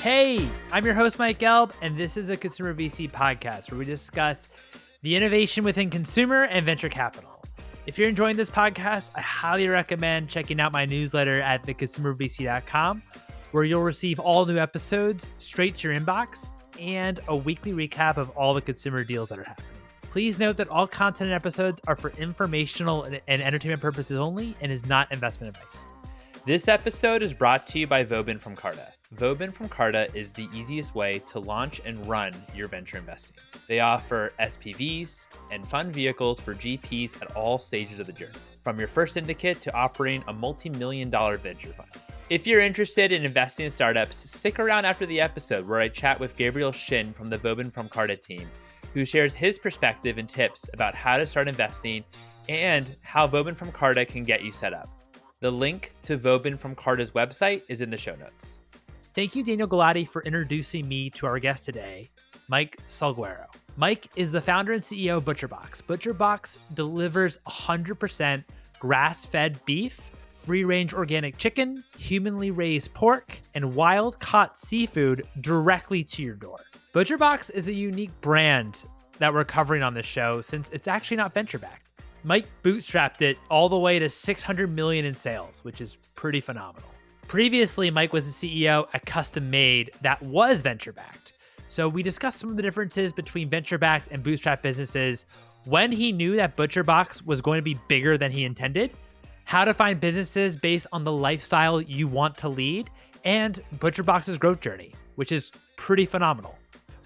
Hey, I'm your host, Mike Gelb, and this is a Consumer VC podcast where we discuss the innovation within consumer and venture capital. If you're enjoying this podcast, I highly recommend checking out my newsletter at theconsumervc.com, where you'll receive all new episodes straight to your inbox and a weekly recap of all the consumer deals that are happening. Please note that all content and episodes are for informational and entertainment purposes only and is not investment advice. This episode is brought to you by Vobin from Carta. Vobin from Carta is the easiest way to launch and run your venture investing. They offer SPVs and fund vehicles for GPs at all stages of the journey, from your first syndicate to operating a multi-million-dollar venture fund. If you're interested in investing in startups, stick around after the episode where I chat with Gabriel Shin from the Vobin from Carta team, who shares his perspective and tips about how to start investing and how Vobin from Carta can get you set up. The link to Vobin from Carta's website is in the show notes. Thank you, Daniel Gulati, for introducing me to our guest today, Mike Salguero. Mike is the founder and CEO of ButcherBox. ButcherBox delivers 100% grass-fed beef, free-range organic chicken, humanly raised pork, and wild-caught seafood directly to your door. ButcherBox is a unique brand that we're covering on this show since it's actually not venture-backed. Mike bootstrapped it all the way to $600 million in sales, which is pretty phenomenal. Previously, Mike was the CEO at CustomMade that was venture-backed. So we discussed some of the differences between venture-backed and bootstrap businesses, when he knew that ButcherBox was going to be bigger than he intended, how to find businesses based on the lifestyle you want to lead, and ButcherBox's growth journey, which is pretty phenomenal.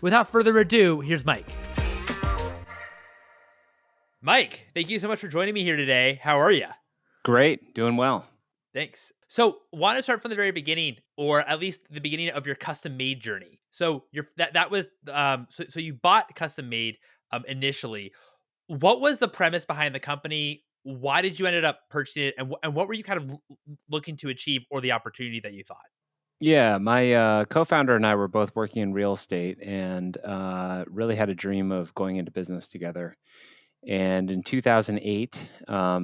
Without further ado, here's Mike. Mike, thank you so much for joining me here today. How are you? Great, doing well. Thanks. So, want to start from the very beginning, or at least the beginning of your CustomMade journey. So, that was so you bought CustomMade initially. What was the premise behind the company? Why did you ended up purchasing it, and what were you kind of looking to achieve, or the opportunity that you thought? Yeah, my co-founder and I were both working in real estate and really had a dream of going into business together. And in 2008,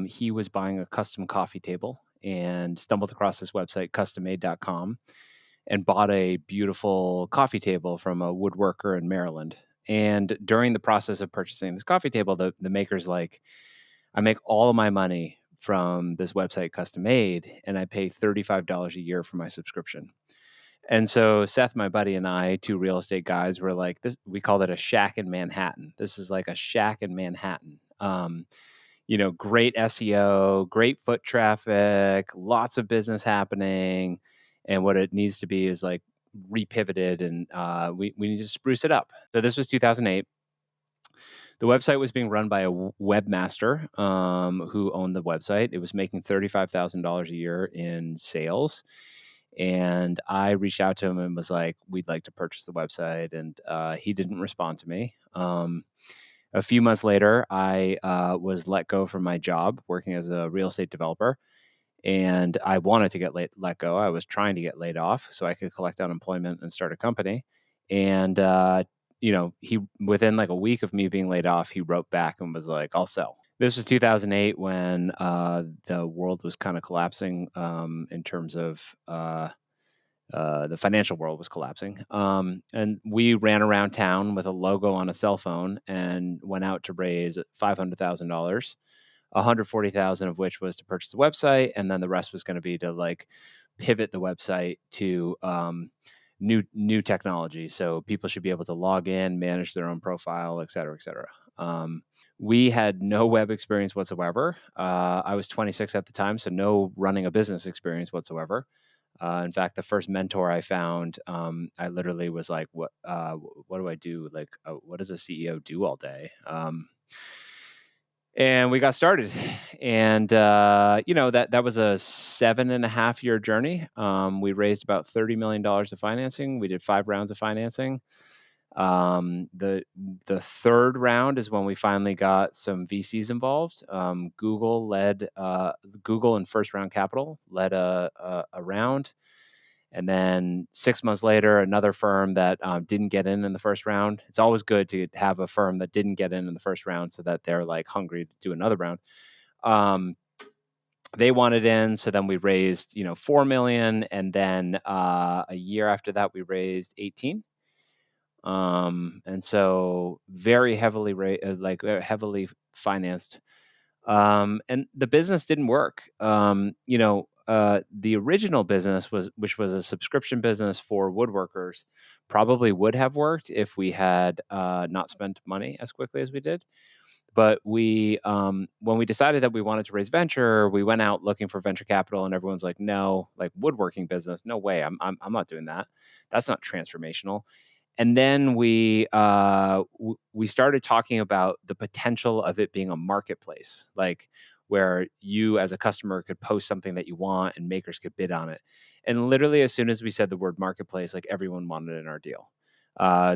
he was buying a custom coffee table and stumbled across this website, CustomMade.com, and bought a beautiful coffee table from a woodworker in Maryland. And during the process of purchasing this coffee table, the maker's like, I make all of my money from this website, CustomMade, and I pay $35 a year for my subscription. And so Seth, my buddy, and I, two real estate guys, were like, this. We called it a shack in Manhattan. This is like a shack in Manhattan. Great SEO, great foot traffic, lots of business happening. And what it needs to be is like repivoted, and we need to spruce it up. So this was 2008. The website was being run by a webmaster who owned the website. It was making $35,000 a year in sales. And I reached out to him and was like, we'd like to purchase the website. And he didn't respond to me. A few months later, I was let go from my job working as a real estate developer. And I wanted to get let go. I was trying to get laid off so I could collect unemployment and start a company. And, he, within like a week of me being laid off, he wrote back and was like, I'll sell. This was 2008 when the world was kind of collapsing in terms of the financial world was collapsing. And we ran around town with a logo on a cell phone and went out to raise $500,000, 140,000 of which was to purchase the website, and then the rest was going to be to like pivot the website to new technology. So people should be able to log in, manage their own profile, et cetera, et cetera. We had no web experience whatsoever. I was 26 at the time, so no running a business experience whatsoever. In fact, the first mentor I found, I literally was like, "What do I do? Like, what does a CEO do all day?" And we got started, and that was a 7.5-year journey. We raised about $30 million of financing. We did 5 rounds of financing. The third round is when we finally got some VCs involved. Google and First Round Capital led a round. And then 6 months later, another firm that didn't get in the first round. It's always good to have a firm that didn't get in the first round so that they're like hungry to do another round. They wanted in, so then we raised, 4 million, and then a year after that we raised 18. And so very heavily heavily financed. And the business didn't work. The original business which was a subscription business for woodworkers, probably would have worked if we had not spent money as quickly as we did. But when we decided that we wanted to raise venture, we went out looking for venture capital, and everyone's like, "No, like woodworking business, no way. I'm not doing that. That's not transformational." And then we started talking about the potential of it being a marketplace, like where you as a customer could post something that you want and makers could bid on it. And literally, as soon as we said the word marketplace, like everyone wanted in our deal.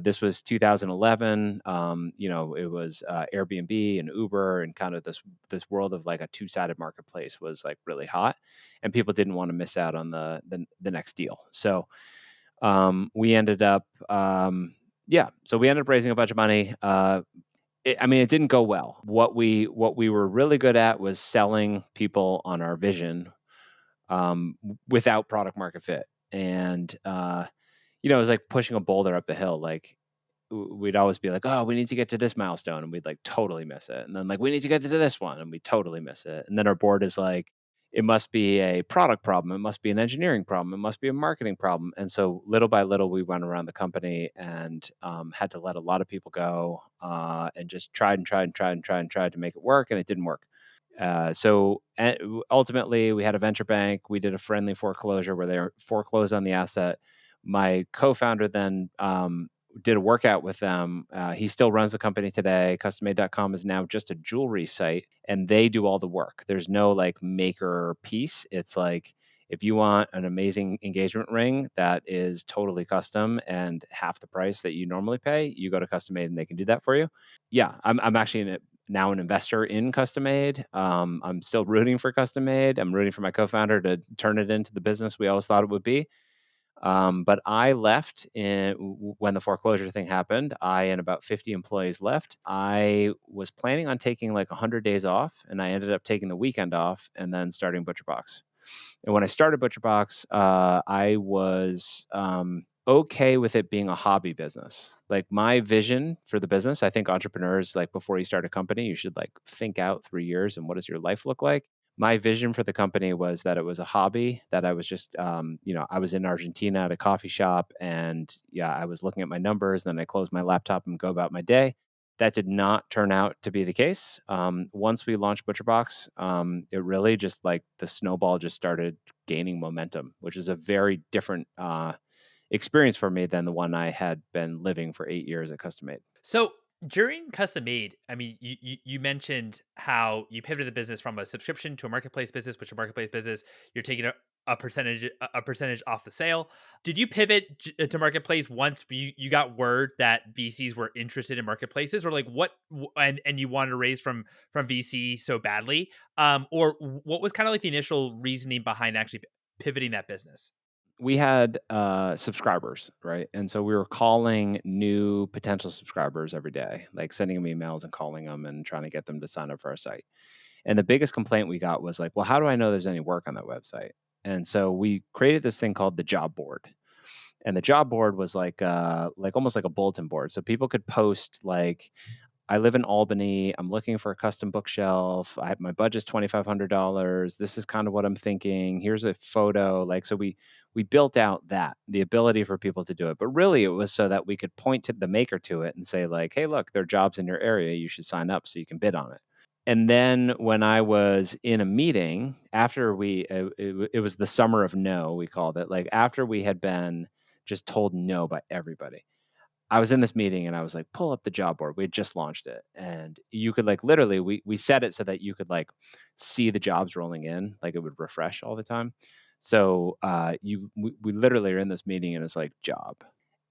This was 2011. It was Airbnb and Uber, and kind of this world of like a two-sided marketplace was like really hot, and people didn't want to miss out on the next deal. So we ended up, yeah. So we ended up raising a bunch of money. It didn't go well. What we were really good at was selling people on our vision, without product market fit, and it was like pushing a boulder up the hill. Like we'd always be like, "Oh, we need to get to this milestone," and we'd like totally miss it. And then like, "We need to get to this one," and we totally miss it. And then our board is like, "It must be a product problem. It must be an engineering problem. It must be a marketing problem." And so little by little, we went around the company and had to let a lot of people go, and just tried and tried and tried and tried and tried to make it work, and it didn't work. Ultimately, we had a venture bank. We did a friendly foreclosure where they foreclosed on the asset. My co-founder then did a workout with them. He still runs the company today. CustomMade.com is now just a jewelry site, and they do all the work. There's no like maker piece. It's like if you want an amazing engagement ring that is totally custom and half the price that you normally pay, you go to CustomMade and they can do that for you. Yeah, I'm actually now an investor in CustomMade. I'm still rooting for CustomMade. I'm rooting for my co-founder to turn it into the business we always thought it would be. But I left when the foreclosure thing happened. I and about 50 employees left. I was planning on taking like 100 days off, and I ended up taking the weekend off and then starting ButcherBox. And when I started ButcherBox, I was okay with it being a hobby business. Like my vision for the business, I think entrepreneurs, like before you start a company, you should like think out 3 years and what does your life look like. My vision for the company was that it was a hobby, that I was just, I was in Argentina at a coffee shop, and yeah, I was looking at my numbers. Then I closed my laptop and go about my day. That did not turn out to be the case. Once we launched ButcherBox, it really just like the snowball just started gaining momentum, which is a very different experience for me than the one I had been living for 8 years at Custom Made. So during Custom Made, I mean, you mentioned how you pivoted the business from a subscription to a marketplace business, which a marketplace business, you're taking a percentage off the sale. Did you pivot to marketplace once you got word that VCs were interested in marketplaces, or like and you wanted to raise from VC so badly, or what was kind of like the initial reasoning behind actually pivoting that business? We had subscribers, right? And so we were calling new potential subscribers every day, like sending them emails and calling them and trying to get them to sign up for our site. And the biggest complaint we got was like, well, how do I know there's any work on that website? And so we created this thing called the job board. And the job board was like almost like a bulletin board. So people could post like, I live in Albany. I'm looking for a custom bookshelf. My budget's $2,500. This is kind of what I'm thinking. Here's a photo. Like, so we built out the ability for people to do it. But really it was so that we could point to the maker to it and say like, hey, look, there are jobs in your area. You should sign up so you can bid on it. And then when I was in a meeting after it was the summer of no, we called it, like after we had been just told no by everybody. I was in this meeting and I was like, pull up the job board. We had just launched it. And you could like literally we set it so that you could like see the jobs rolling in, like it would refresh all the time. So we literally are in this meeting and it's like job.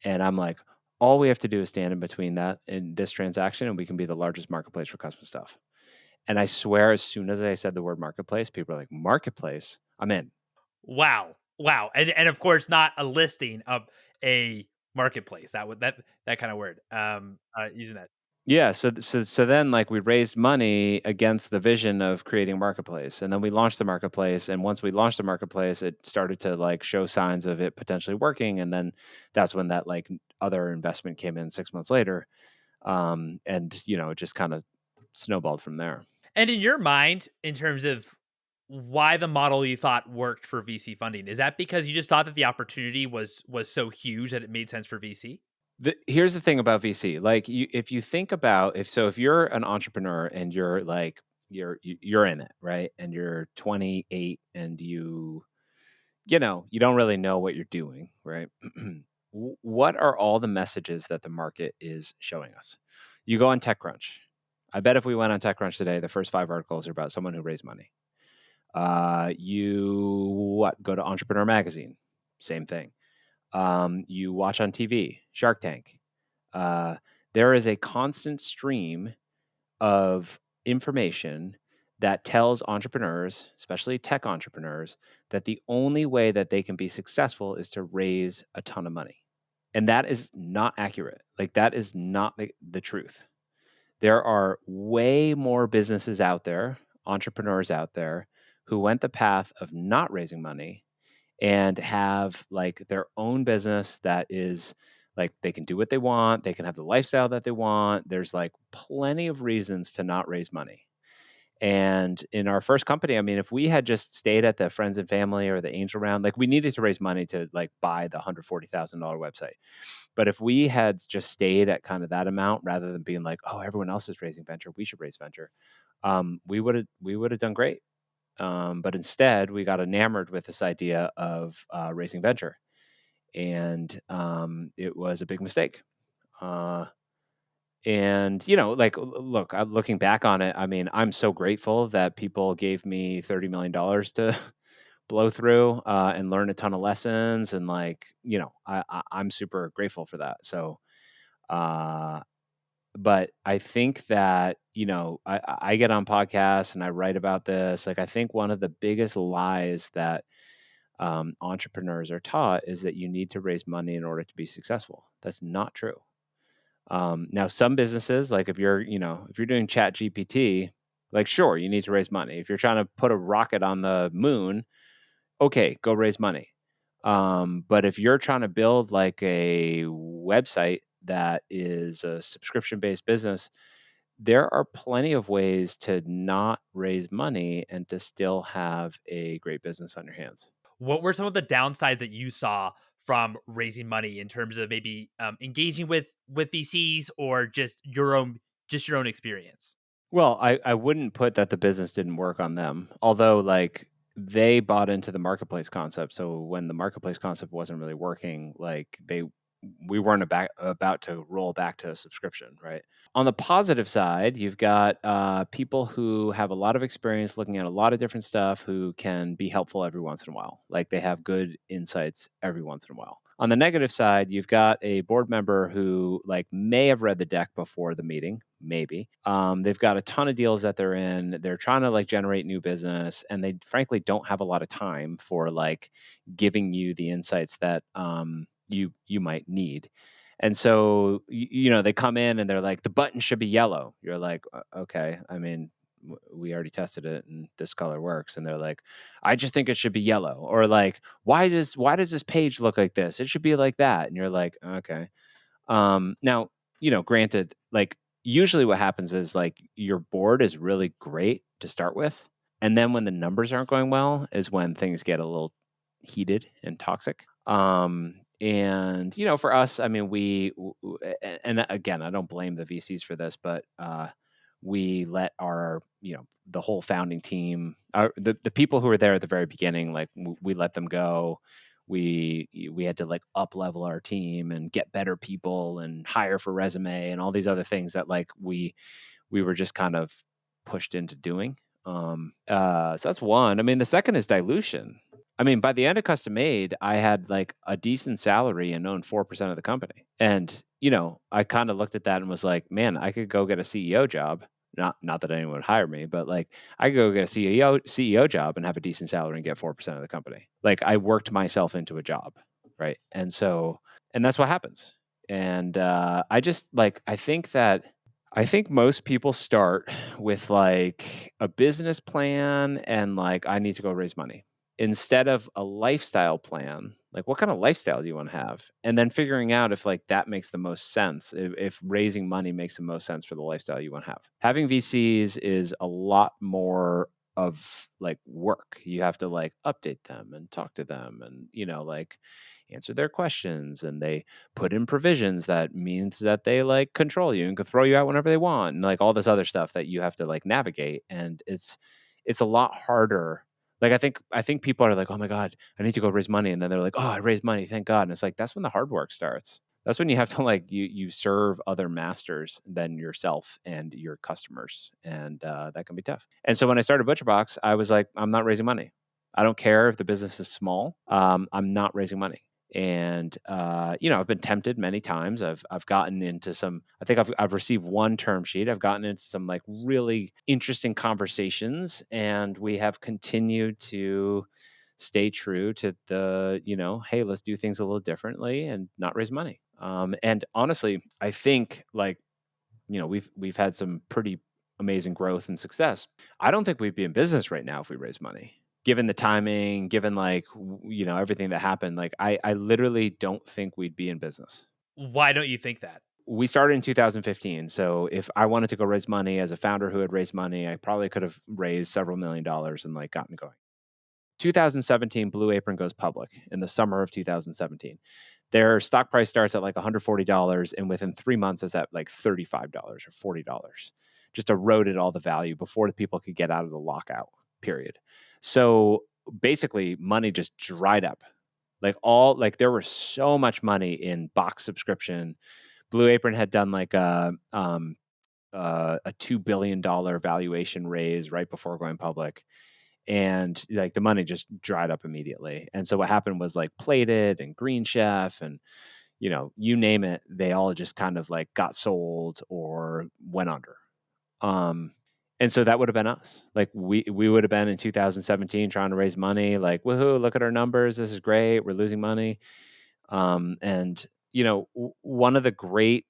And I'm like, all we have to do is stand in between that in this transaction and we can be the largest marketplace for custom stuff. And I swear as soon as I said the word marketplace, people are like, marketplace? I'm in. Wow. Wow. And of course not a listing of a marketplace. That would that kind of word. Using that. Yeah, so then, like, we raised money against the vision of creating a marketplace, and then we launched the marketplace, and once we launched the marketplace, it started to, like, show signs of it potentially working, and then that's when that, like, other investment came in 6 months later, and, it just kinda snowballed from there. And in your mind, in terms of why the model you thought worked for VC funding, is that because you just thought that the opportunity was so huge that it made sense for VC? Here's the thing about VC, like, if you think about if you're an entrepreneur and you're, like, you're in it, right? And you're 28 and you don't really know what you're doing, right? What are all the messages that the market is showing us? You go on TechCrunch. I bet if we went on TechCrunch today, the first 5 articles are about someone who raised money. Go to Entrepreneur Magazine, same thing. You watch on TV, Shark Tank. Uh, there is a constant stream of information that tells entrepreneurs, especially tech entrepreneurs, that the only way that they can be successful is to raise a ton of money. And that is not accurate. Like, that is not the truth. There are way more businesses out there, entrepreneurs out there, who went the path of not raising money and have, like, their own business that is, like, they can do what they want, they can have the lifestyle that they want. There's, like, plenty of reasons to not raise money. And in our first company, I mean, if we had just stayed at the friends and family or the angel round, like, we needed to raise money to, like, buy the $140,000 website. But if we had just stayed at kind of that amount rather than being like, "Oh, everyone else is raising venture, we should raise venture," we would have done great. But instead, we got enamored with this idea of raising venture, and it was a big mistake. Uh, and like, look, looking back on it, I mean, I'm so grateful that people gave me $30 million to blow through and learn a ton of lessons, and, like, I'm super grateful for that. So, uh, but I think that, I get on podcasts and I write about this. Like, I think one of the biggest lies that entrepreneurs are taught is that you need to raise money in order to be successful. That's not true. Now, some businesses, like, if you're doing Chat GPT, like, sure, you need to raise money. If you're trying to put a rocket on the moon, okay, go raise money. But if you're trying to build, like, a website that is a subscription based business, there are plenty of ways to not raise money and to still have a great business on your hands. What were some of the downsides that you saw from raising money in terms of maybe engaging with VCs or just your own experience? Well, I wouldn't put that the business didn't work on them, although, like, they bought into the marketplace concept. So when the marketplace concept wasn't really working, like, we weren't about to roll back to a subscription, right? On the positive side, you've got people who have a lot of experience looking at a lot of different stuff who can be helpful every once in a while. Like, they have good insights every once in a while. On the negative side, you've got a board member who, like, may have read the deck before the meeting, maybe. They've got a ton of deals that they're in. They're trying to, like, generate new business, and they frankly don't have a lot of time for, like, giving you the insights that you might need. And so, they come in and they're like, the button should be yellow. You're like, Okay, I mean, we already tested it and this color works." And they're like, "I just think it should be yellow." Or, like, why does this page look like this? It should be like that. And you're like, "Okay." Now, granted, like, usually what happens is, like, your board is really great to start with. And then when the numbers aren't going well is when things get a little heated and toxic. And, for us, I mean, and again, I don't blame the VCs for this, but we let the whole founding team, the people who were there at the very beginning, like, we let them go. We had to, like, up level our team and get better people and hire for resume and all these other things that, like, we were just kind of pushed into doing. So that's one. I mean, the second is dilution. I mean, by the end of Custom Made, I had, like, a decent salary and owned 4% of the company. And, I kind of looked at that and was like, man, I could go get a CEO job. Not that anyone would hire me, but, like, I could go get a CEO job and have a decent salary and get 4% of the company. Like, I worked myself into a job, right? And that's what happens. And I just, like, I think that I think most people start with like a business plan and like, I need to go raise money instead of a lifestyle plan. Like, what kind of lifestyle do you want to have? And then figuring out if like that makes the most sense, if raising money makes the most sense for the lifestyle you want to have. Having VCs is a lot more of like work. You have to like update them and talk to them and, like answer their questions, and they put in provisions that means that they like control you and can throw you out whenever they want, and like all this other stuff that you have to like navigate, and it's a lot harder. Like, I think people are like, oh my god, I need to go raise money, and then they're like, oh, I raised money, thank god. And it's like, that's when the hard work starts. That's when you have to like, you serve other masters than yourself and your customers, and that can be tough. And so when I started ButcherBox, I was like, I'm not raising money. I don't care if the business is small. I'm not raising money. And I've been tempted many times. I've gotten into some. I think I've received one term sheet. I've gotten into some like really interesting conversations, and we have continued to stay true to the, hey, let's do things a little differently and not raise money. And honestly, I think like, we've had some pretty amazing growth and success. I don't think we'd be in business right now if we raised money. Given the timing, given like everything that happened, like I literally don't think we'd be in business. Why don't you think that? We started in 2015, so if I wanted to go raise money as a founder who had raised money, I probably could have raised several $1 million and like gotten going. 2017, Blue Apron goes public in the summer of 2017. Their stock price starts at like $140, and within 3 months, it's at like $35 or $40. Just eroded all the value before the people could get out of the lockout period. So basically, money just dried up. Like there was so much money in box subscription. Blue Apron had done like a $2 billion valuation raise right before going public, and like the money just dried up immediately. And so what happened was like Plated and Green Chef and you name it, they all just kind of like got sold or went under. Um and so that would have been us. Like we would have been in 2017 trying to raise money, like, woohoo, look at our numbers, this is great, we're losing money. And one of the great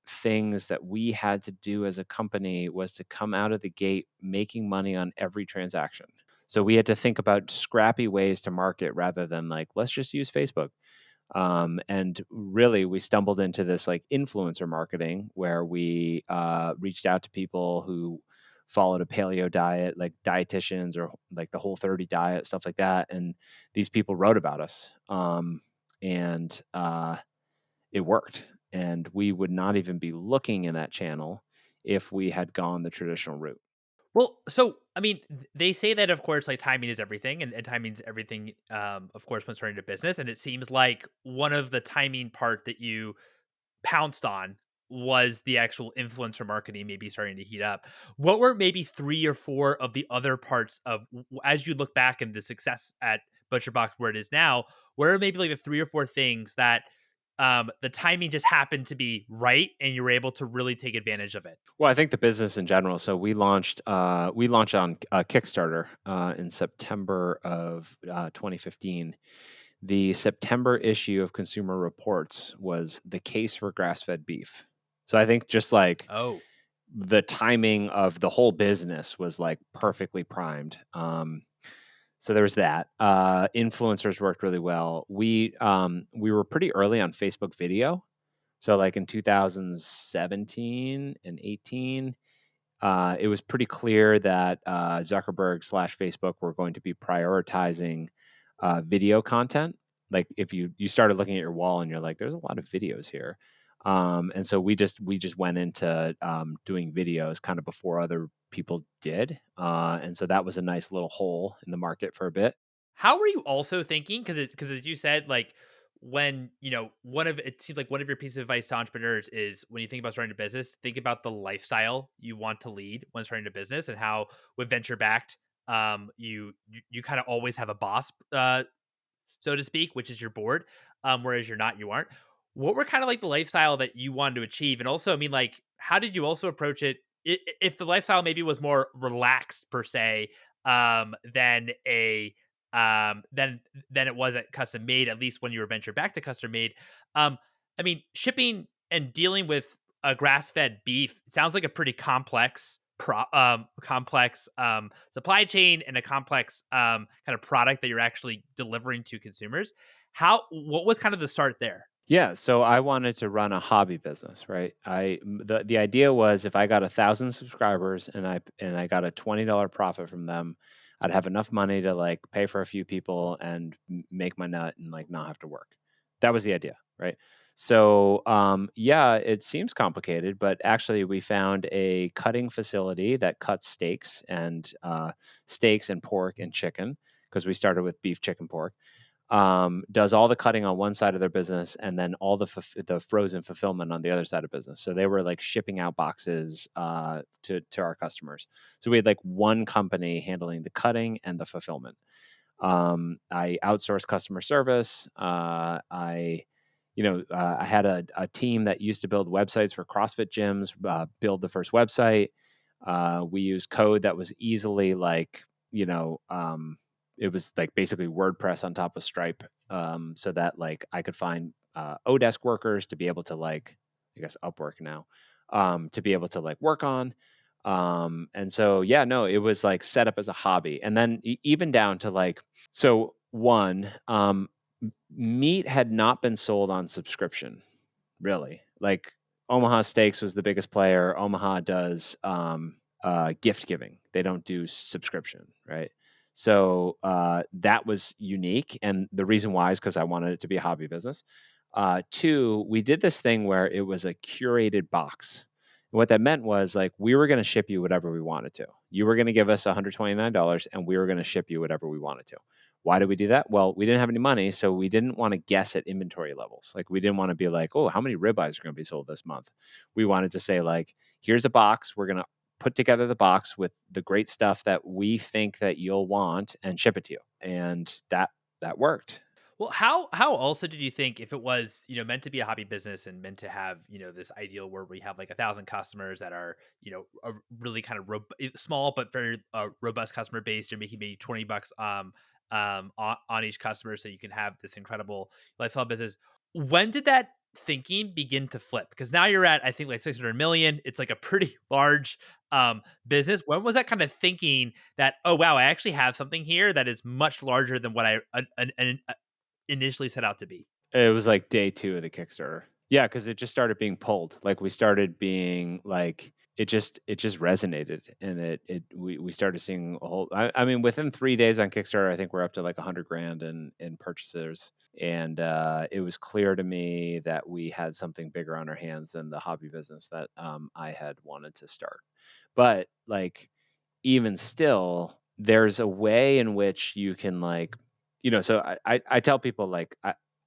things that we had to do as a company was to come out of the gate making money on every transaction. So we had to think about scrappy ways to market rather than like, let's just use Facebook. And really, we stumbled into this like influencer marketing where we reached out to people who followed a paleo diet, like dietitians or like the Whole30 diet, stuff like that. And these people wrote about us. And it worked. And we would not even be looking in that channel if we had gone the traditional route. Well, so I mean, they say that of course, like timing is everything, and timing's everything. Of course, when starting a business, and it seems like one of the timing part that you pounced on was the actual influencer marketing maybe starting to heat up. What were maybe 3 or 4 of the other parts of as you look back and the success at ButcherBox where it is now, where are maybe like the 3 or 4 things that the timing just happened to be right and you were able to really take advantage of it? Well, I think the business in general. So we launched on Kickstarter in September of 2015. The September issue of Consumer Reports was the case for grass-fed beef. So I think just like Oh. the timing of the whole business was like perfectly primed. So there was that. Influencers worked really well. We were pretty early on Facebook video. So like in 2017 and 18, it was pretty clear that Zuckerberg slash Facebook were going to be prioritizing video content. Like if you started looking at your wall and you're like, there's a lot of videos here. And so we just went into doing videos kind of before other people did. And so that was a nice little hole in the market for a bit. How were you also thinking? Because as you said, like when it seems like one of your pieces of advice to entrepreneurs is when you think about starting a business, think about the lifestyle you want to lead when starting a business, and how with venture backed, you kind of always have a boss, so to speak, which is your board. Whereas you aren't. What were kind of like the lifestyle that you wanted to achieve? And also, I mean, like, how did you also approach it? If the lifestyle maybe was more relaxed per se, than a than it was at custom made, at least when you were venture back to custom made. I mean, shipping and dealing with a grass-fed beef sounds like a pretty complex supply chain and a complex kind of product that you're actually delivering to consumers. What was kind of the start there? Yeah, so I wanted to run a hobby business, right? The idea was if I got 1,000 subscribers and I got a $20 profit from them, I'd have enough money to like pay for a few people and make my nut and like not have to work. That was the idea, right? So yeah, it seems complicated, but actually we found a cutting facility that cuts steaks and pork and chicken because we started with beef, chicken, pork, does all the cutting on one side of their business and then all the frozen fulfillment on the other side of business. So they were like shipping out boxes to our customers. So we had like one company handling the cutting and the fulfillment. I outsourced customer service. I had a team that used to build websites for CrossFit gyms, build the first website. We used code that was easily like, you know, it was like basically WordPress on top of Stripe, so that like I could find Odesk workers to be able to like, I guess Upwork now, to be able to like work on. And so yeah, no, it was like set up as a hobby, and then even down to like, so one, meat had not been sold on subscription, really. Like Omaha Steaks was the biggest player. Omaha does gift giving. They don't do subscription, right? So that was unique, and the reason why is because I wanted it to be a hobby business. Two, we did this thing where it was a curated box. What that meant was like we were going to ship you whatever we wanted to. You were going to give us $129, and we were going to ship you whatever we wanted to. Why did we do that? Well, we didn't have any money, so we didn't want to guess at inventory levels. Like we didn't want to be like, "Oh, how many ribeyes are going to be sold this month?" We wanted to say like, "Here's a box. We're going to put together the box with the great stuff that we think that you'll want and ship it to you." And that worked. Well, how also did you think, if it was, meant to be a hobby business and meant to have, this ideal where we have like 1,000 customers that are, a really kind of small but very robust customer base, you're making maybe $20 on each customer, so you can have this incredible lifestyle business. When did that thinking begin to flip? Because now you're at, I think, like 600 million. It's like a pretty large business. When was that kind of thinking that, oh wow, I actually have something here that is much larger than what I initially set out to be? It was like day 2 of the Kickstarter. Yeah, because it just started being pulled. Like, we started being like it just resonated, and we started seeing a whole I mean, within 3 days on Kickstarter, I think we're up to, like, 100 grand in purchasers, and, it was clear to me that we had something bigger on our hands than the hobby business that, I had wanted to start. But, like, even still, there's a way in which you can like, so I tell people like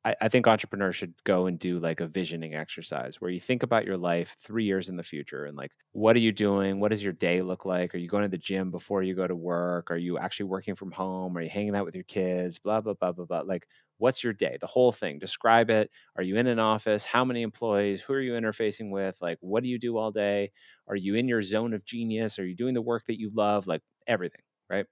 I think entrepreneurs should go and do like a visioning exercise where you think about your life 3 years in the future and like what are you doing? What does your day look like? Are you going to the gym before you go to work? Are you actually working from home? Are you hanging out with your kids? Blah blah blah blah blah. Like what's your day? The whole thing. Describe it. Are you in an office? How many employees? Who are you interfacing with? Like what do you do all day? Are you in your zone of genius? Are you doing the work that you love? Like everything, right?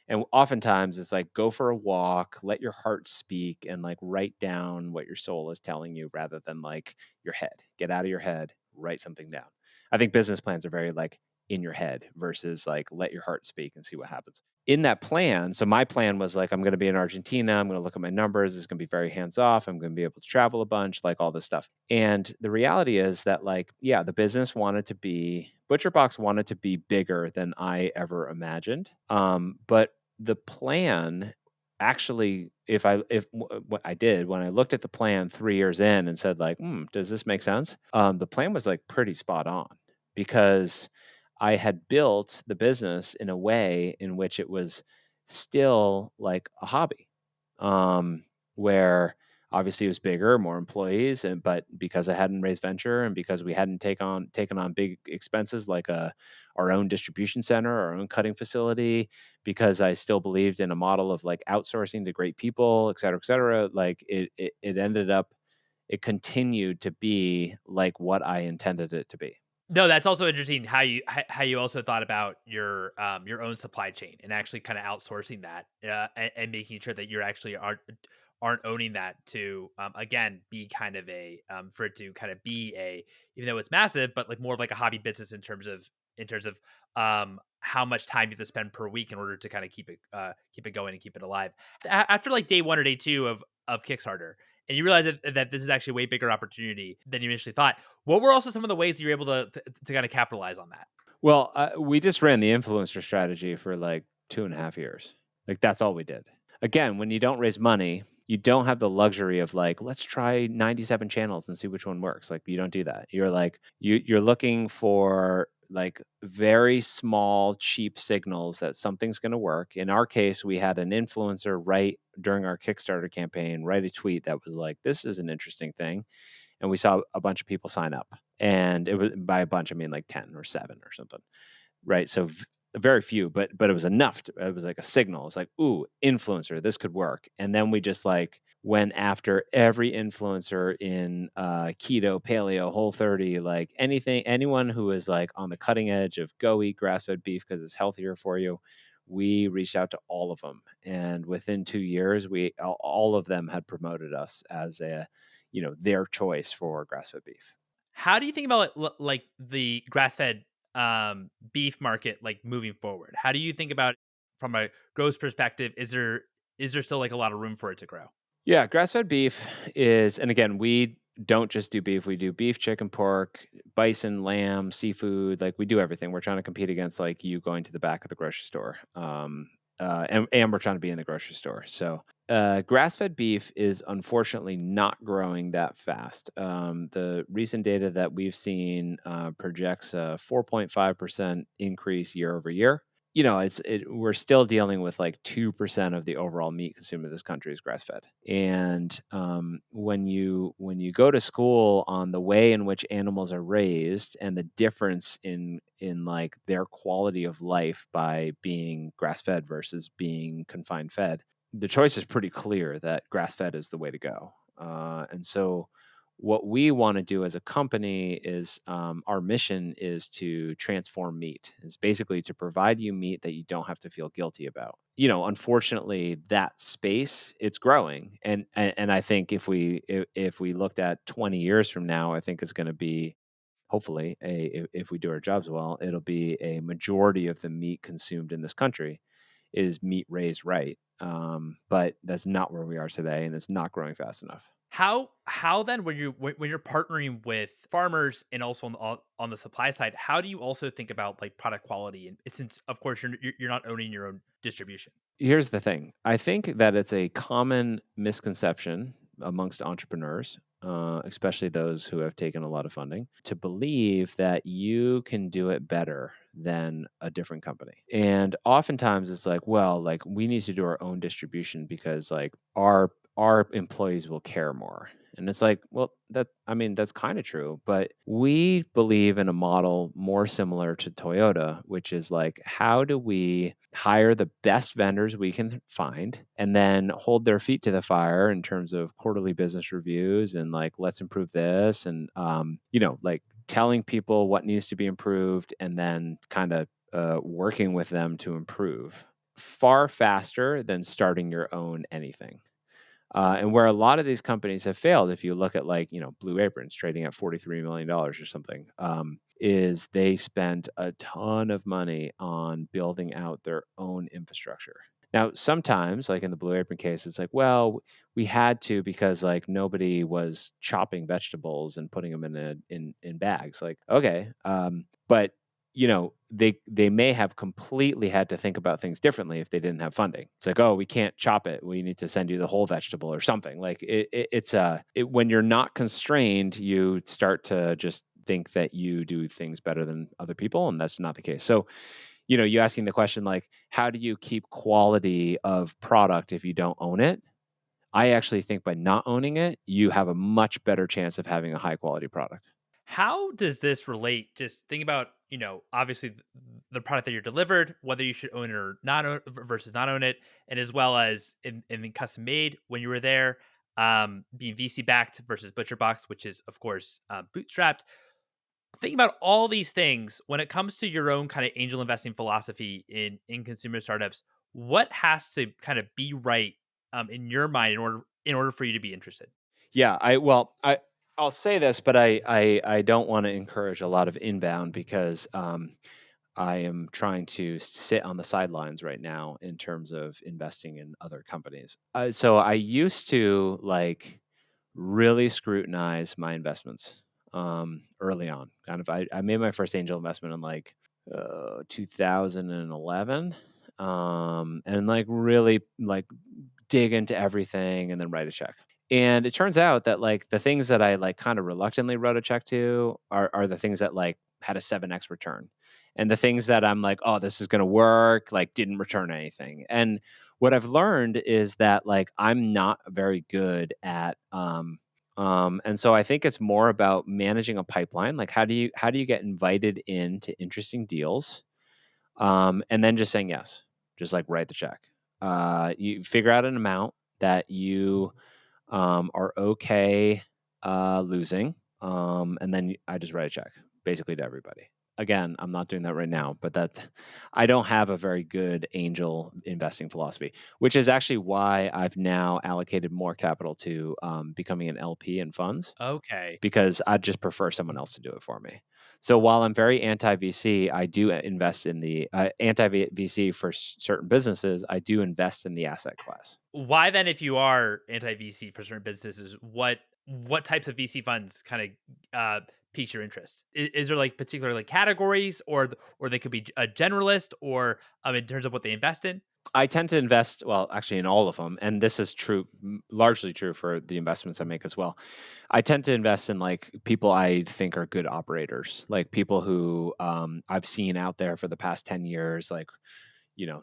And oftentimes it's like go for a walk, let your heart speak, and like write down what your soul is telling you rather than like your head. Get out of your head, write something down. I think business plans are very like in your head versus like let your heart speak and see what happens. In that plan, so my plan was like, I'm going to be in Argentina. I'm going to look at my numbers. It's going to be very hands off. I'm going to be able to travel a bunch, like all this stuff. And the reality is that, like, yeah, the business wanted to be, ButcherBox wanted to be bigger than I ever imagined. But the plan actually, what I did when I looked at the plan 3 years in and said, like, does this make sense? The plan was like pretty spot on because I had built the business in a way in which it was still like a hobby, where obviously it was bigger, more employees, and but because I hadn't raised venture and because we hadn't taken on big expenses like our own distribution center, our own cutting facility, because I still believed in a model of like outsourcing to great people, et cetera, like it ended up it continued to be like what I intended it to be. No, that's also interesting how you also thought about your own supply chain and actually kind of outsourcing that, and making sure that you're actually aren't owning that to again be kind of a for it to kind of be a, even though it's massive, but like more of like a hobby business in terms of how much time you have to spend per week in order to kind of keep it going and keep it alive. After like day one or day two of Kickstarter, and you realize that this is actually a way bigger opportunity than you initially thought. What were also some of the ways that you were able to kind of capitalize on that? Well, we just ran the influencer strategy for like 2.5 years. Like that's all we did. Again, when you don't raise money, you don't have the luxury of like, let's try 97 channels and see which one works. Like you don't do that. You're like you're looking for like very small, cheap signals that something's going to work. In our case, we had an influencer right during our Kickstarter campaign write a tweet that was like, "This is an interesting thing," and we saw a bunch of people sign up. And it was by a bunch, I mean like 10 or 7 or something, right? So very few, but it was enough. It was like a signal. It's like, ooh, influencer, this could work. And then we just like went after every influencer in keto, paleo, Whole30, like anyone who is like on the cutting edge of go eat grass-fed beef because it's healthier for you. We reached out to all of them, and within 2 years, we all of them had promoted us as their choice for grass-fed beef. How do you think about like the grass fed beef market like moving forward? How do you think about from a growth perspective? Is there still like a lot of room for it to grow? Yeah, grass-fed beef is, and again, we don't just do beef. We do beef, chicken, pork, bison, lamb, seafood. Like we do everything. We're trying to compete against like you going to the back of the grocery store. And we're trying to be in the grocery store. So grass-fed beef is unfortunately not growing that fast. The recent data that we've seen projects a 4.5% increase year over year. We're still dealing with like 2% of the overall meat consumed in this country is grass fed. And when you go to school on the way in which animals are raised and the difference in like their quality of life by being grass fed versus being confined fed, the choice is pretty clear that grass fed is the way to go. And so what we want to do as a company is our mission is to transform meat. It's basically to provide you meat that you don't have to feel guilty about. Unfortunately, that space it's growing, and I think if we looked at 20 years from now, I think it's going to be hopefully if we do our jobs well, it'll be a majority of the meat consumed in this country is meat raised right. But that's not where we are today, and it's not growing fast enough. How then when you're partnering with farmers and also on the supply side, how do you also think about like product quality? And since of course you're not owning your own distribution. Here's the thing. I think that it's a common misconception amongst entrepreneurs, especially those who have taken a lot of funding, to believe that you can do it better than a different company. And oftentimes it's like, well, like we need to do our own distribution because like our employees will care more. And it's like, well, that's kind of true, but we believe in a model more similar to Toyota, which is like, how do we hire the best vendors we can find and then hold their feet to the fire in terms of quarterly business reviews and like, let's improve this and, like telling people what needs to be improved and then kind of working with them to improve far faster than starting your own anything. And where a lot of these companies have failed, if you look at like, Blue Apron's trading at $43 million or something, is they spent a ton of money on building out their own infrastructure. Now, sometimes, like in the Blue Apron case, it's like, well, we had to because like nobody was chopping vegetables and putting them in bags. Like, okay, but they may have completely had to think about things differently if they didn't have funding. It's like, oh, we can't chop it, we need to send you the whole vegetable or something. Like when you're not constrained, you start to just think that you do things better than other people, and that's not the case. So you asking the question like, how do you keep quality of product if you don't own it? I actually think by not owning it, you have a much better chance of having a high quality product. How does this relate? Just think about, obviously the product that you're delivered, whether you should own it or not own versus not own it, and as well as in the custom made when you were there, being VC backed versus ButcherBox, which is of course bootstrapped. Think about all these things when it comes to your own kind of angel investing philosophy in consumer startups. What has to kind of be right in your mind in order in order for you to be interested? Yeah, I'll say this, but I don't want to encourage a lot of inbound because I am trying to sit on the sidelines right now in terms of investing in other companies. So I used to like really scrutinize my investments early on. Kind of, I made my first angel investment in like 2011, and like really like dig into everything and then write a check. And it turns out that like the things that I like kind of reluctantly wrote a check to are the things that like had a 7x return. And the things that I'm like, oh, this is going to work, like didn't return anything. And what I've learned is that like I'm not very good at and so I think it's more about managing a pipeline. Like how do you get invited into interesting deals? And then just saying yes. Just like write the check. You figure out an amount that you are okay losing. And then I just write a check basically to everybody. Again, I'm not doing that right now, but I don't have a very good angel investing philosophy, which is actually why I've now allocated more capital to becoming an LP in funds Okay. because I just prefer someone else to do it for me. So while I'm very anti VC, I do invest in the anti VC for certain businesses. I do invest in the asset class. Why then, if you are anti-VC for certain businesses, what types of VC funds kind of piques your interest? Is there like particular like categories, or they could be a generalist, or in terms of what they invest in? I tend to invest, well, actually in all of them, and this is true, largely true for the investments I make as well. I tend to invest in like people I think are good operators, like people who I've seen out there for the past 10 years, like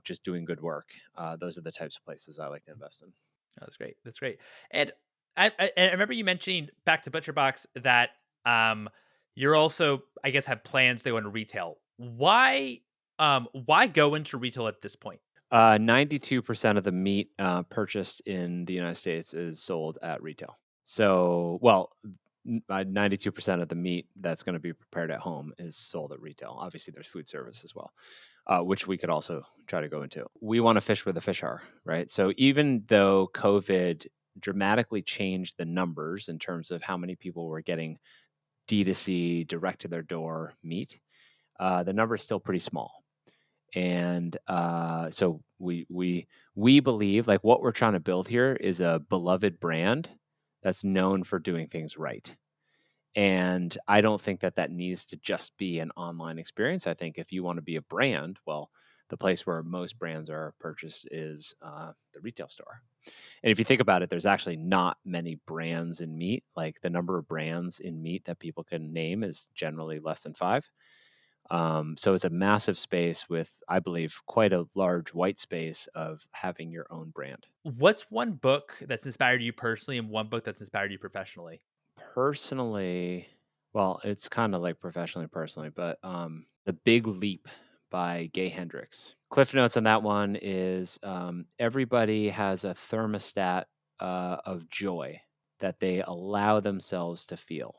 just doing good work. Those are the types of places I like to invest in. Oh, that's great. That's great. And I remember you mentioning back to ButcherBox that um you're also, I guess, have plans to go into retail. Why go into retail at this point? 92% of the meat purchased in the United States is sold at retail. So, well, 92% of the meat that's going to be prepared at home is sold at retail. Obviously, there's food service as well, which we could also try to go into. We want to fish where the fish are, right? So, even though COVID dramatically changed the numbers in terms of how many people were getting D2C direct to their door meat, the number is still pretty small. And so we believe like what we're trying to build here is a beloved brand that's known for doing things right. And I don't think that that needs to just be an online experience. I think if you want to be a brand, well, the place where most brands are purchased is the retail store. And if you think about it, there's actually not many brands in meat. Like the number of brands in meat that people can name is generally less than five. So it's a massive space with, I believe, quite a large white space of having your own brand. What's one book that's inspired you personally, and one book that's inspired you professionally? Personally, well, it's kind of like professionally, personally, but The Big Leap by Gay Hendricks. Cliff notes on that one is everybody has a thermostat of joy that they allow themselves to feel.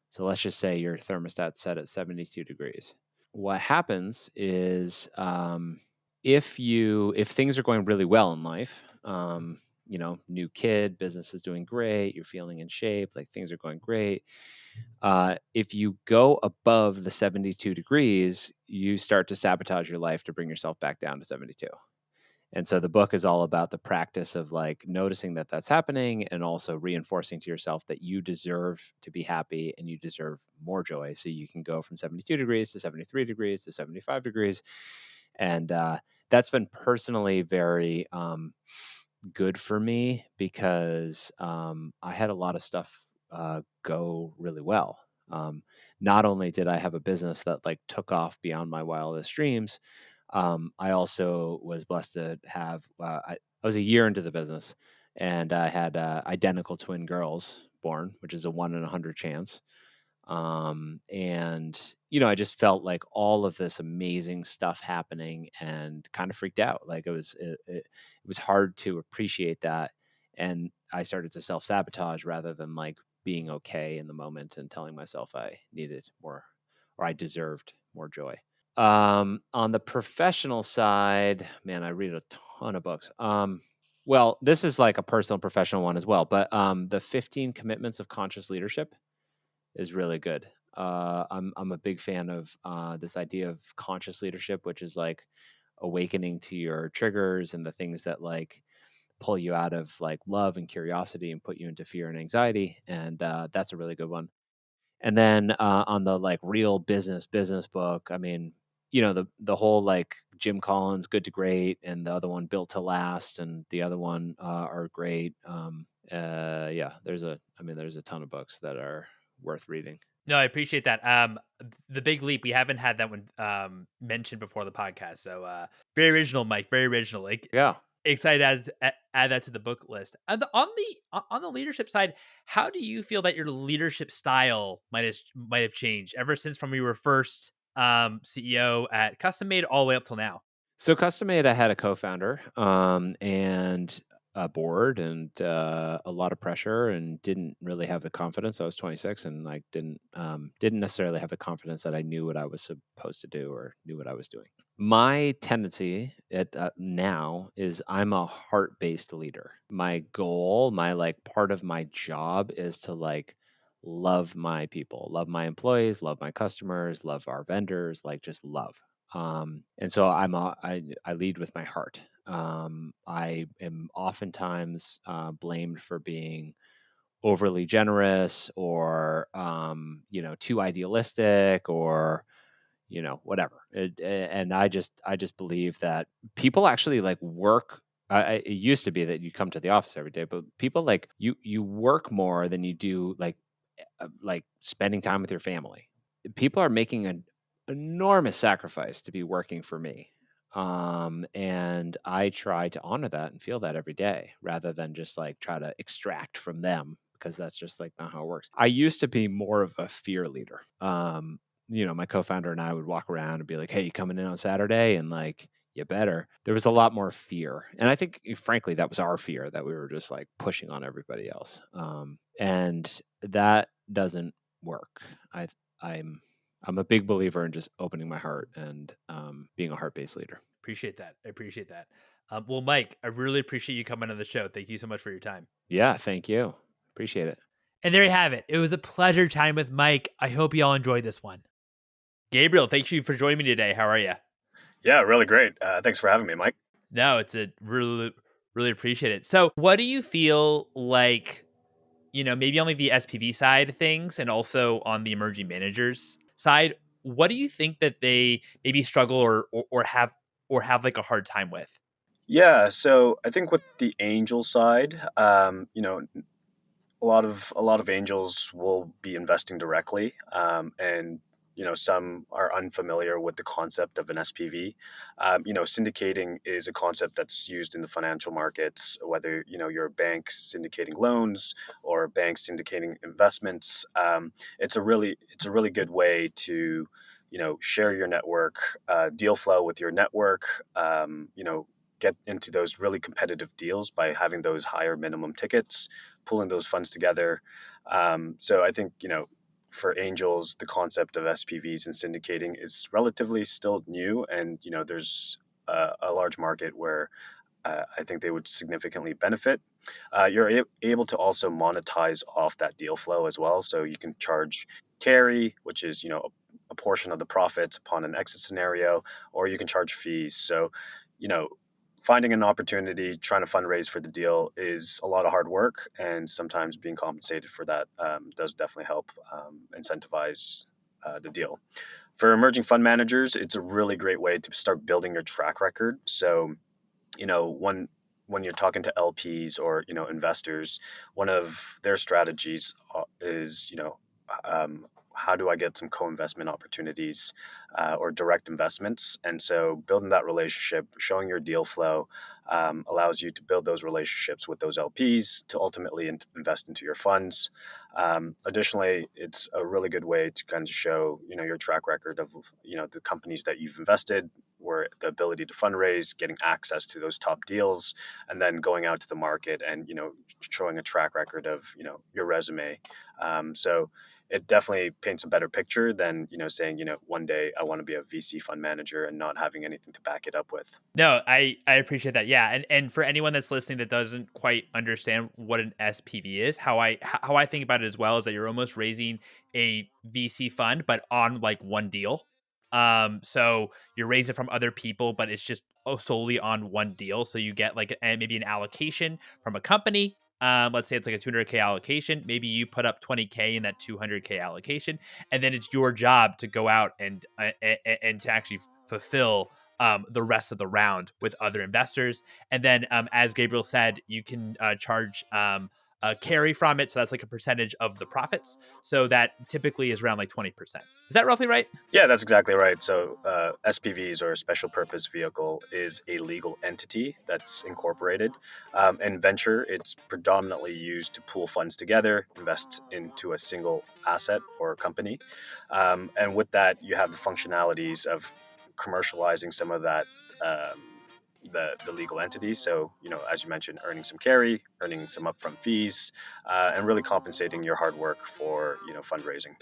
So let's just say your thermostat's set at 72 degrees. What happens is if things are going really well in life, new kid, business is doing great, you're feeling in shape, like things are going great. If you go above the 72 degrees, you start to sabotage your life to bring yourself back down to 72. And so the book is all about the practice of like noticing that that's happening and also reinforcing to yourself that you deserve to be happy and you deserve more joy. So you can go from 72 degrees to 73 degrees to 75 degrees. And that's been personally very good for me because I had a lot of stuff go really well. Not only did I have a business that like took off beyond my wildest dreams, I also was blessed to have. I was a year into the business, and I had identical twin girls born, which is a 1 in 100 chance. And I just felt like all of this amazing stuff happening, and kind of freaked out. Like it was hard to appreciate that, and I started to self sabotage rather than like being okay in the moment and telling myself I needed more or I deserved more joy. On the professional side, man, I read a ton of books. Well, this is like a personal professional one as well, but the 15 commitments of conscious leadership is really good. I'm a big fan of this idea of conscious leadership, which is like awakening to your triggers and the things that like pull you out of like love and curiosity and put you into fear and anxiety. And that's a really good one. And then on the like real business book, I mean, the whole like Jim Collins, Good to Great, and the other one, Built to Last, and the other one are great. Yeah, there's a ton of books that are worth reading. No, I appreciate that. The Big Leap, we haven't had that one mentioned before the podcast, so very original, Mike. Very original. Like Yeah. excited as add that to the book list. And on the leadership side, how do you feel that your leadership style might have changed ever since from when you were first CEO at CustomMade all the way up till now? So CustomMade, I had a co-founder, and a board and a lot of pressure, and didn't really have the confidence. I was 26 and like didn't necessarily have the confidence that I knew what I was supposed to do or knew what I was doing. My tendency at now is I'm a heart-based leader. My goal, my like part of my job is to like love my people, love my employees, love my customers, love our vendors, like just love. And so I lead with my heart. I am oftentimes blamed for being overly generous or too idealistic or whatever. And I just believe that people actually like work. It used to be that you come to the office every day, but people like you work more than you do like spending time with your family. People are making an enormous sacrifice to be working for me. And I try to honor that and feel that every day rather than just like try to extract from them because that's just like not how it works. I used to be more of a fear leader. My co-founder and I would walk around and be like, "Hey, you coming in on Saturday?" And like, "You better." There was a lot more fear. And I think frankly that was our fear that we were just like pushing on everybody else. And that doesn't work. I I'm I'm a big believer in just opening my heart and being a heart-based leader. Appreciate that. I appreciate that. Well, Mike, I really appreciate you coming on the show. Thank you so much for your time. Yeah, thank you. Appreciate it. And there you have it. It was a pleasure chatting with Mike. I hope you all enjoyed this one. Gabriel, thank you for joining me today. How are you? Yeah, really great. Thanks for having me, Mike. No, it's a really appreciate it. So, what do you feel like, maybe on like the SPV side of things and also on the emerging managers side, what do you think that they maybe struggle or have like a hard time with? Yeah, so I think with the angel side, a lot of angels will be investing directly, and some are unfamiliar with the concept of an SPV. Syndicating is a concept that's used in the financial markets, whether you're a bank syndicating loans or a bank syndicating investments. It's a really good way to share your network, deal flow with your network. Get into those really competitive deals by having those higher minimum tickets, pulling those funds together. So I think, for angels, the concept of SPVs and syndicating is relatively still new, and there's a large market where I think they would significantly benefit. You're able to also monetize off that deal flow as well, so you can charge carry, which is a portion of the profits upon an exit scenario, or you can charge fees. So, you know, finding an opportunity, trying to fundraise for the deal is a lot of hard work, and sometimes being compensated for that does definitely help incentivize the deal. For emerging fund managers, it's a really great way to start building your track record. So, when you're talking to LPs or investors, one of their strategies is how do I get some co-investment opportunities or direct investments? And so building that relationship, showing your deal flow, allows you to build those relationships with those LPs to ultimately invest into your funds. Additionally, it's a really good way to kind of show your track record of the companies that you've invested, where the ability to fundraise, getting access to those top deals, and then going out to the market and showing a track record of your resume. So it definitely paints a better picture than saying one day I want to be a VC fund manager and not having anything to back it up with. No, I appreciate that. Yeah, and for anyone that's listening that doesn't quite understand what an SPV is, how I think about it as well is that you're almost raising a VC fund, but on like one deal. So you're raising from other people, but it's just solely on one deal. So you get like maybe an allocation from a company. Let's say it's like a 200K allocation. Maybe you put up 20K in that 200K allocation, and then it's your job to go out and to actually fulfill the rest of the round with other investors. And then, as Gabriel said, you can charge a carry from it. So that's like a percentage of the profits. So that typically is around like 20%. Is that roughly right? Yeah, that's exactly right. So SPVs, or special purpose vehicle, is a legal entity that's incorporated. And venture, it's predominantly used to pool funds together, invest into a single asset or company. And with that, you have the functionalities of commercializing some of that. The legal entity. So, as you mentioned, earning some carry, earning some upfront fees, and really compensating your hard work for, fundraising.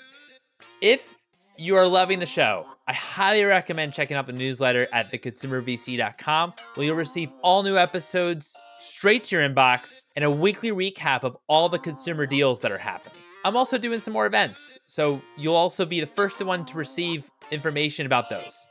If you are loving the show, I highly recommend checking out the newsletter at theconsumervc.com, where you'll receive all new episodes straight to your inbox and a weekly recap of all the consumer deals that are happening. I'm also doing some more events, so you'll also be the first one to receive information about those.